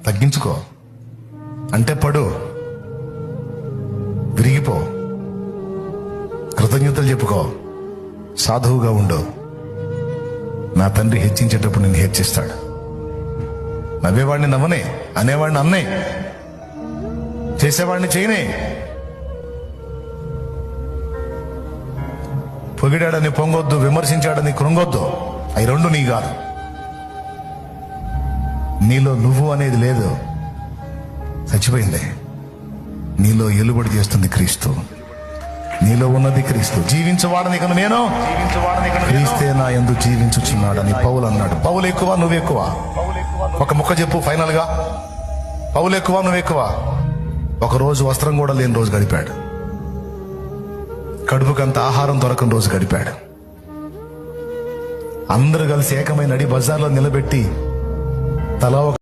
తగ్గించుకో, అంటే పడు, విరిగిపో, కృతజ్ఞతలు చెప్పుకో, సాధువుగా ఉండు. నా తండ్రి హెచ్చించేటప్పుడు నేను హెచ్చిస్తాడు. నవ్వేవాడిని నవ్వనే, అనేవాడిని అన్నే, చేసేవాడిని చేయనే. పొగిడాడని పొంగొద్దు, విమర్శించాడని కృంగొద్దు. అవి రెండు నీ కాదు. నీలో నువ్వు అనేది లేదు, చచ్చిపోయింది. నీలో ఎలుబడి చేస్తుంది క్రీస్తు. నీలో ఉన్నది క్రీస్తు. జీవించువాడని కను నేను, క్రీస్తే నా యందు జీవించుచున్నాడని పౌలు అన్నాడు. పౌలు ఎక్కువ, నువ్వు ఎక్కువ? ఒక ముక్క చెప్పు ఫైనల్ గా. పౌలు ఎక్కువ, నువ్వు ఎక్కువ? ఒక రోజు వస్త్రం కూడా లేని రోజు గడిపాడు. కడుపుకంత ఆహారం దొరకని రోజు గడిపాడు. అందరూ కలిసి ఏకమైన నడి బజార్లో నిలబెట్టి తలా